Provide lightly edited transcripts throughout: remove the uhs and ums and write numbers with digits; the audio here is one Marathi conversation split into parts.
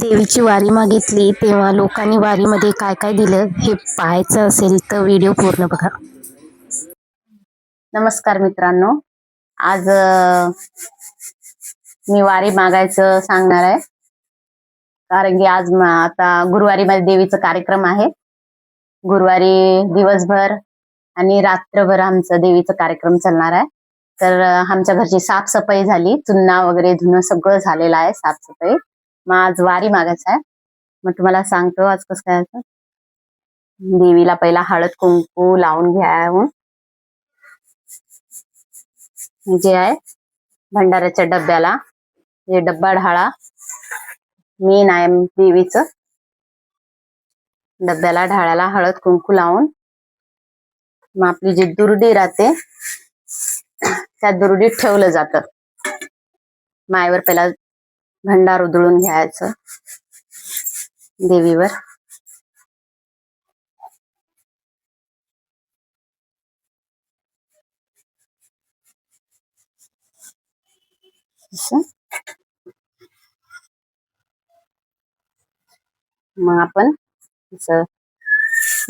देवीची वारी मागितली तेव्हा लोकांनी वारीमध्ये काय काय दिलं हे पाहायचं असेल तर व्हिडिओ पूर्ण बघा. नमस्कार मित्रांनो, आज मी वारी मागायचं सांगणार आहे. कारण की आज आता गुरुवारी मध्ये देवीचा कार्यक्रम आहे. गुरुवारी दिवसभर आणि रात्रभर आमचा देवीचा कार्यक्रम चालणार आहे. तर आमच्या घरची साफसफाई झाली, चुन्ना वगैरे धुणं सगळं झालेलं आहे साफसफाई. मग आज वारी मागायचं आहे. मग तुम्हाला सांगतो आज कसं काय. देवीला पहिला हळद कुंकू लावून घ्या. जे आहे भंडाऱ्याच्या डब्याला हे डब्बा ढाळा मेन आहे देवीचं. डब्याला ढाळ्याला हळद कुंकू लावून मग आपली जी दुर्डी राहते त्या दुर्डीत ठेवलं जातं. मायवर पहिला भंडार उधळून घ्यायचं देवीवर. मग आपण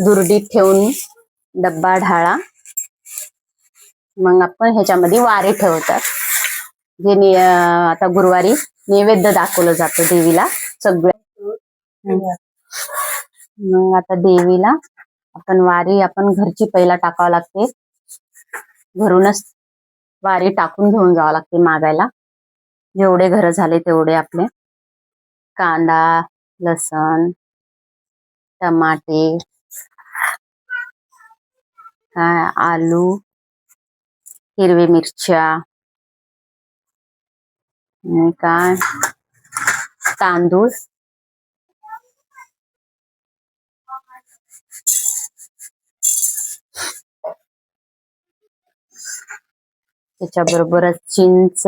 दुर्डीत ठेवून डब्बा ढाळा मग आपण ह्याच्यामध्ये वारी ठेवतात. जे आता गुरुवारी नैवेद्य दाखवलं जातं देवीला सगळं. मग आता देवीला आपण वारी घरची पहिला टाकावं लागते. घरूनच वारी टाकून घेऊन जावं लागते मागायला. जेवढे घर झाले तेवढे आपले कांदा, लसण, टमाटे, आलू, हिरवी मिरच्या आणि काय तांदूळ, त्याच्याबरोबरच चिंच,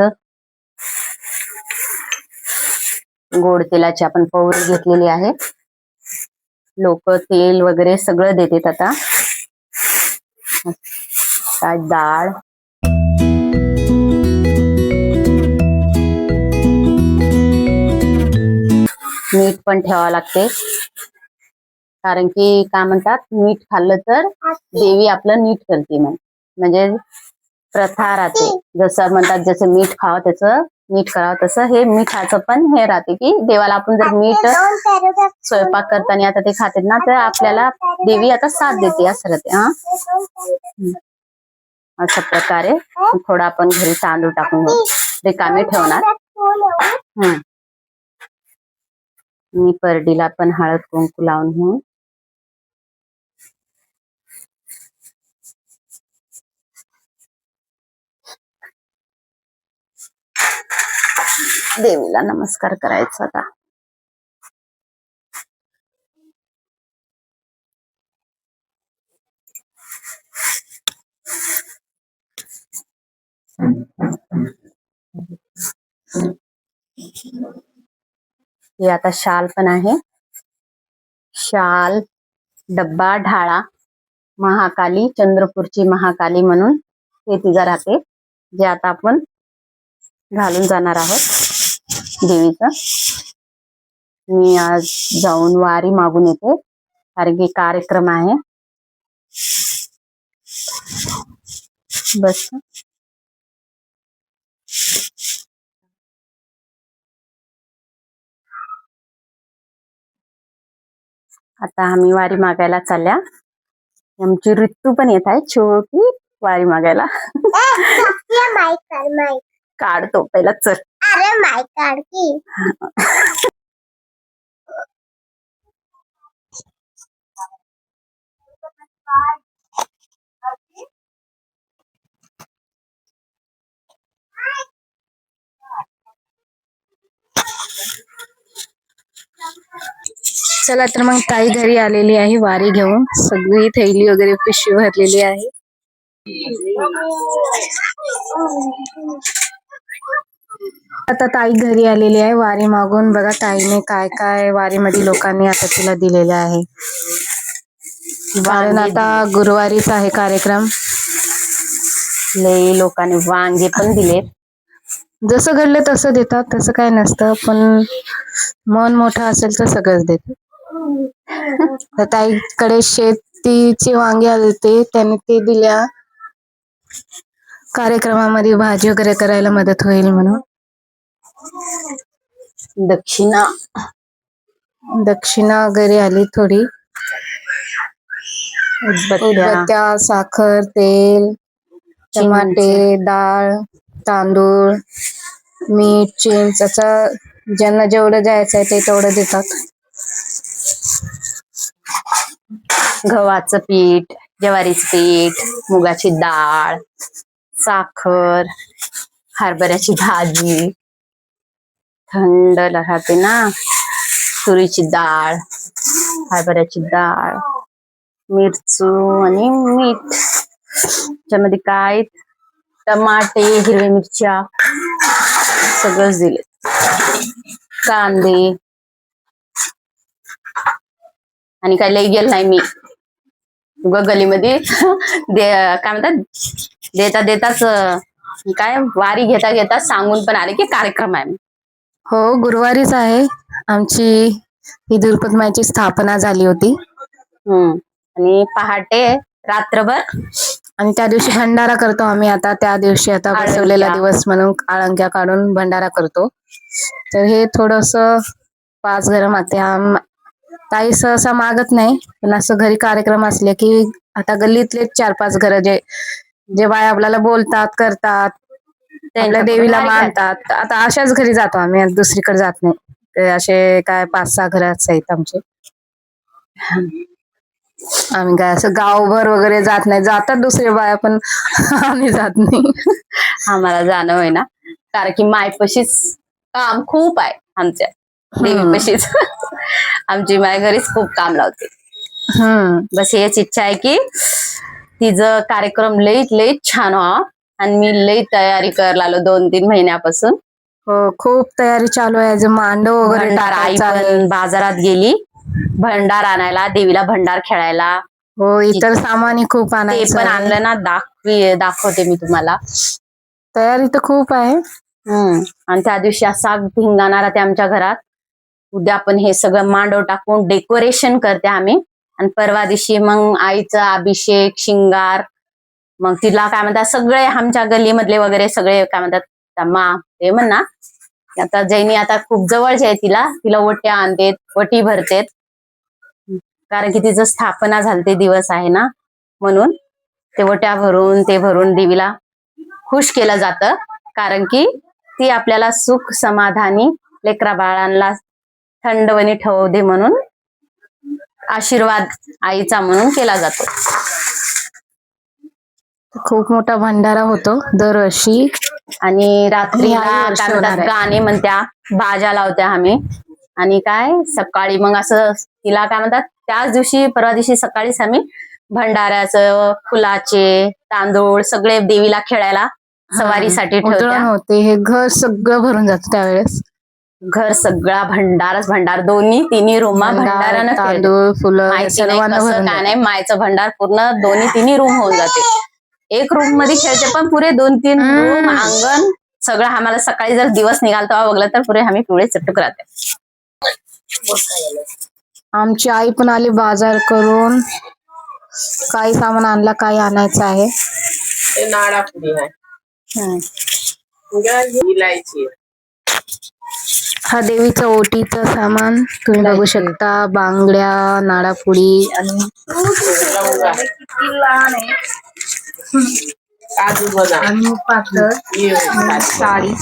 गोड तेलाची आपण पवरी घेतलेली आहे. लोक तेल वगैरे सगळं देतात. आता काय डाळ, मीठ पण ठेवावं लागते. कारण की काय म्हणतात, मीठ खाल्लं तर देवी आपलं नीट करते. म्हणजे प्रथा राहते. जसं म्हणतात जसं मीठ खावं त्याचं नीट करावं, तसं हे मिठाचं पण हे राहते की देवाला आपण जर मीठ स्वयंपाक करताना आता ते खाते ना, तर आपल्याला देवी आता साथ देते असं राहते. अशा प्रकारे थोडा आपण घरी तांदूळ टाकून रिकामी ठेवणार. मी परडीला पण हळद कुंकू लावून घेऊन देवीला नमस्कार करायचा. आता हे आता शाल पण आहे. शाल, डब्बा ढाळा, महाकाली, चंद्रपूरची महाकाली म्हणून हे तिघं राहते, जे आता आपण घालून जाणार आहोत देवीचं. मी आज जाऊन वारी मागून येते कारण की कार्यक्रम आहे. बस आता आम्ही वारी मागायला चालल्या. आमची ऋतू पण येत आहे छोटी वारी मागायला. काढतो पहिला, चल. अरे माय काढ की. चला तर मग ताई घरी आलेली आहे वारी घेऊन. सगळी थैली वगैरे पिशवी भरलेली आहे. आता ताई घरी आलेली आहे वारी मागून. बघा ताईने काय काय वारीमध्ये लोकांनी आता तिला दिलेलं आहे. कारण आता गुरुवारीच आहे कार्यक्रम. लय लोकांनी वांगे पण दिलेत. जसं घडलं तसं देतात, तसं काय नसतं. पण मन मोठं असेल तर सगळंच देते. तर ताईकडे शेतीची वांगी आली होती, त्यांनी ते दिल्या. कार्यक्रमामध्ये भाजी वगैरे करायला मदत होईल म्हणून. दक्षिणा वगैरे आली थोडी. उदबत्त्या, साखर, तेल, टमाटे, डाळ, तांदूळ, मीठ, चिंच असं ज्यांना जेवढं द्यायचं आहे ते तेवढं देतात. गव्हाचं पीठ, ज्वारीचं पीठ, मुगाची डाळ, साखर, हरभऱ्याची भाजी, थंड राहते ना, तुरीची डाळ, हरभऱ्याची डाळ, मिरचू आणि मीठ. त्याच्यामध्ये काय टमाटे, हिरव्या मिरच्या सगळंच दिले, कांदे. आणि काय लई गेल नाही मी गलीमध्ये काय म्हणतात देताच काय वारी घेता सांगून पण आले की कार्यक्रम आहे. हो, गुरुवारीच आहे आमची ही दुर्पदमाची स्थापना झाली होती. आणि पहाटे रात्रभर आणि त्या दिवशी भंडारा करतो आम्ही. आता त्या दिवशी आता बसवलेला दिवस म्हणून आळंक्या काढून भंडारा करतो. तर हे थोडस 5 घरं मागते. ताई सहसा मागत नाही, पण असं घरी कार्यक्रम असले की आता गल्लीतले 4-5 घरं जे बाय आपल्याला बोलतात करतात, आपल्या देवीला मानतात, आता अशाच घरी जातो आम्ही, दुसरीकडे जात नाही. ते असे काय 5-6 घरं आहेत आमचे. आम्ही काय असं गावभर वगैरे जात नाही. जातात दुसरे बाया, पण आम्ही जात नाही. आम्हाला जाणं होईना, कारण की मायपशीच काम खूप आहे आमच्या देवीपशीच. आमची माय घरीच खूप काम लावते. बस हेच इच्छा आहे की तिचं कार्यक्रम लईत छान व्हावा. आणि मी लई तयारी करायला आलो 2-3 महिन्यापासून. हो, खूप तयारी चालू आहे. मांडव वगैरे आई पण बाजारात गेली भंडार आणायला, देवीला भंडार खेळायला. हो, इतर सामान खूप आणायचं. ते पण आणलं ना, दाखवते मी तुम्हाला. तयारी तर खूप आहे. आणि त्या दिवशी असा धिंगाणा राहते आमच्या घरात. उद्या आपण हे सगळं मांडव टाकून डेकोरेशन करते आम्ही. आणि परवा दिवशी मग आईचा अभिषेक, शिंगार, मग तिला काय म्हणतात सगळे आमच्या गल्लीमधले वगैरे सगळे काय म्हणतात ते म्हणा. आता जैनी आता खूप जवळचे आहे, तिला ओट्या आणतेत, वटी भरतेत, कारण की तिचं स्थापना झाली ते दिवस आहे ना, म्हणून ते वट्या भरून ते भरून देवीला खुश केलं जातं. कारण की ती आपल्याला सुख समाधानी लेकरा बाळांना थंडवणी ठेवू दे म्हणून आशीर्वाद आईचा म्हणून केला जातो. खूप मोठा भंडारा होतो दरवर्षी. आणि रात्रीला गाणे म्हणत्या, बाजा लावत्या आम्ही. आणि काय सकाळी मग असं तिला काय म्हणतात त्याच दिवशी परवा दिवशी सकाळीच आम्ही भंडाऱ्याचं, फुलाचे, तांदूळ सगळे देवीला खेळायला सवारीसाठी होते. हे घर सगळं भरून जातं त्यावेळेस. घर सगळा भंडार 2-3 रूम भंडारानं, तांदूळ, फुलं, काय नाही, मायचं भंडार पूर्ण 2-3 रूम होऊन जाते. एक रूम मध्ये खेळते, पण पुरे 2-3 रूम, अंगण सगळं. आम्हाला सकाळी जर दिवस निघाल तेव्हा बघलं तर पुरे आम्ही पिवळे चटूक राहते. आमची आई पण आली बाजार करून. काही सामान आणला, काही आणायचं आहे. हा देवीचं ओटीचं सामान तुम्ही बघू शकता. बांगड्या, नाडापुडी आणि पातळ साडी.